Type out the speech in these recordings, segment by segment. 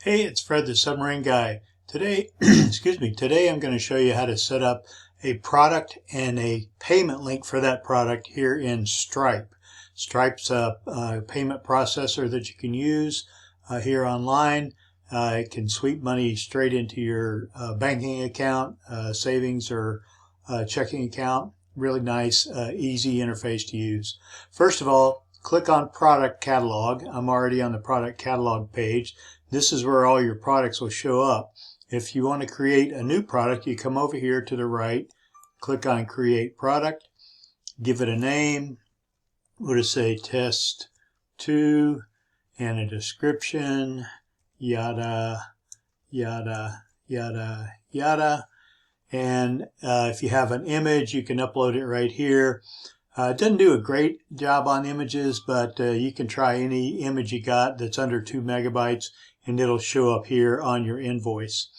Hey, it's Fred the Submarine Guy. Today, today I'm going to show you how to set up a product and a payment link for that product here in Stripe. Stripe's a payment processor that you can use here online. It can sweep money straight into your banking account, savings or checking account. Really nice, easy interface to use. First of all, click on Product Catalog. I'm already on the Product Catalog page. This is where all your products will show up. If you want to create a new product, you come over here to the right, click on Create Product, give it a name. We'll just say Test 2 and a description, yada, yada, yada, yada. And if you have an image, you can upload it right here. It doesn't do a great job on images, but you can try any image you got that's under 2 megabytes and it'll show up here on your invoice.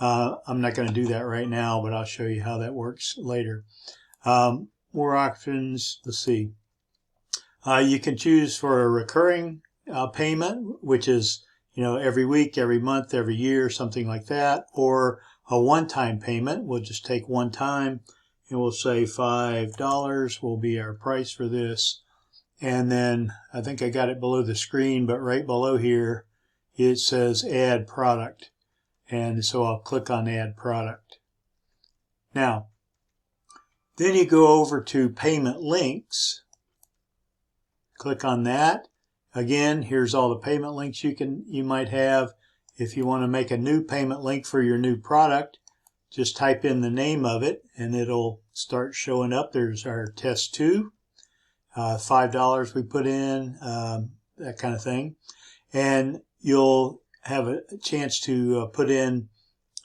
I'm not going to do that right now, but I'll show you how that works later. More options, let's see. You can choose for a recurring payment, which is, every week, every month, every year, something like that, or a one-time payment. We'll just take one time and we'll say $5 will be our price for this. And then I think I got it below the screen, but right below here, it says add product. And so I'll click on add product. Now, then you go over to payment links. Click on that. Again, here's all the payment links you might have. If you want to make a new payment link for your new product, just type in the name of it and it'll start showing up. There's our test 2, $5 we put in, that kind of thing. And you'll have a chance to put in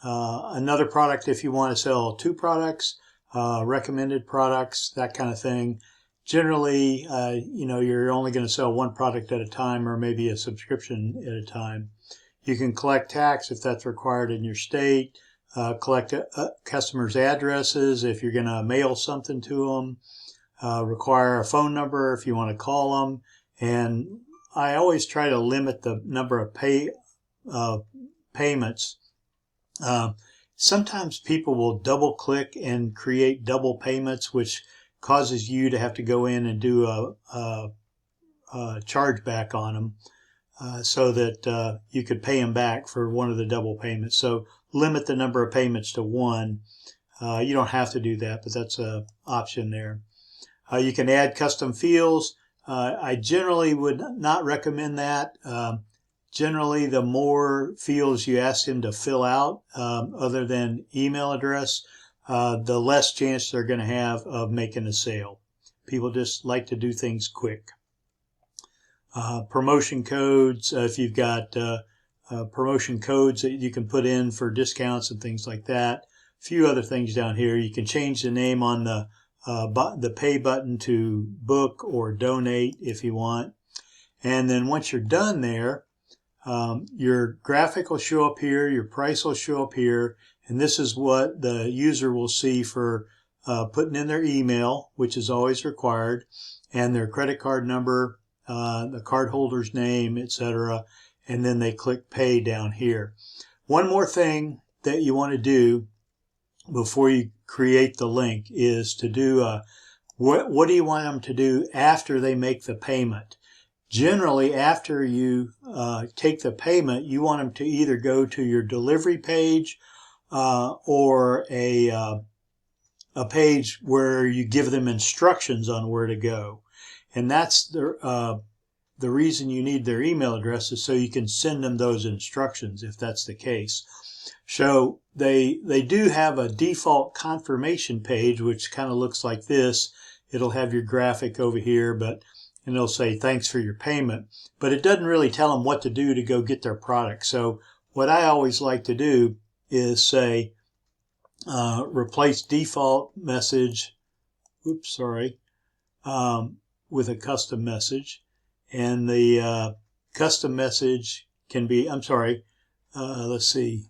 another product if you want to sell 2 products, recommended products, that kind of thing. Generally, you're only going to sell 1 product at a time or maybe a subscription at a time. You can collect tax if that's required in your state, collect customers' addresses if you're going to mail something to them, require a phone number if you want to call them, and I always try to limit the number of payments. Sometimes people will double click and create double payments, which causes you to have to go in and do a chargeback on them so that you could pay them back for one of the double payments. So limit the number of payments to 1. You don't have to do that, but that's an option there. You can add custom fields. I generally would not recommend that. Generally, the more fields you ask them to fill out, other than email address, the less chance they're going to have of making a sale. People just like to do things quick. Promotion codes, if you've got promotion codes that you can put in for discounts and things like that. A few other things down here. You can change the name on the pay button to book or donate if you want. And then once you're done there, your graphic will show up here, your price will show up here, and this is what the user will see for putting in their email, which is always required, and their credit card number, the cardholder's name, etc., and then they click pay down here. One more thing that you want to do before you create the link is to do what do you want them to do after they make the payment. Generally, after you take the payment, you want them to either go to your delivery page or a page where you give them instructions on where to go. And that's the reason you need their email address is so you can send them those instructions if that's the case. So they do have a default confirmation page, which kind of looks like this. It'll have your graphic over here, and it'll say thanks for your payment, but it doesn't really tell them what to do to go get their product. So what I always like to do is say replace default message, with a custom message, and the custom message can be, let's see,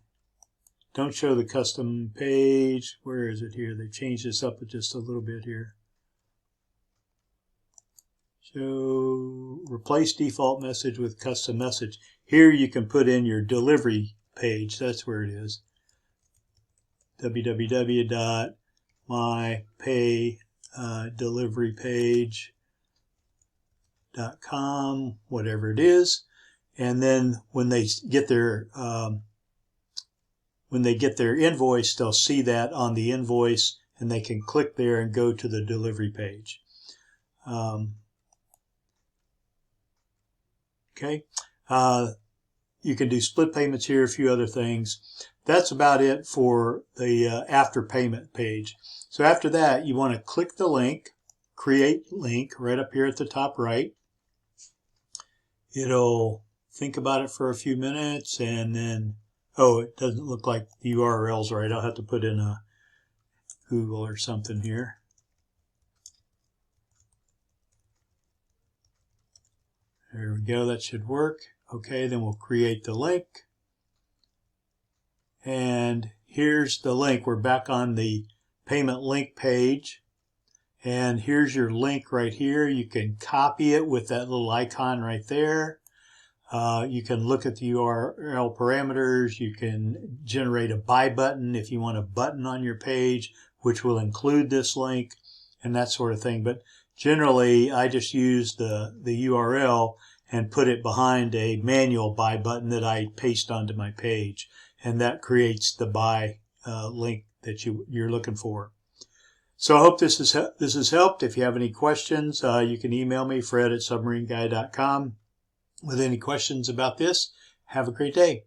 don't show the custom page. Where is it here? They changed this up just a little bit here. So replace default message with custom message. Here you can put in your delivery page. That's where it is. www.mypaydeliverypage.com, whatever it is. And then when they get their invoice, they'll see that on the invoice, and they can click there and go to the delivery page. Okay. You can do split payments here, a few other things. That's about it for the after payment page. So after that, you want to click the link, create link, right up here at the top right. It'll think about it for a few minutes, and then, oh, it doesn't look like the URL's right. I'll have to put in a Google or something here. There we go, that should work. Okay, then we'll create the link. And here's the link. We're back on the payment link page. And here's your link right here. You can copy it with that little icon right there. You can look at the URL parameters. You can generate a buy button if you want a button on your page, which will include this link and that sort of thing. But generally, I just use the URL and put it behind a manual buy button that I paste onto my page. And that creates the buy link that you're looking for. So I hope this has helped. If you have any questions, you can email me, Fred@submarineguy.com, with any questions about this. Have a great day.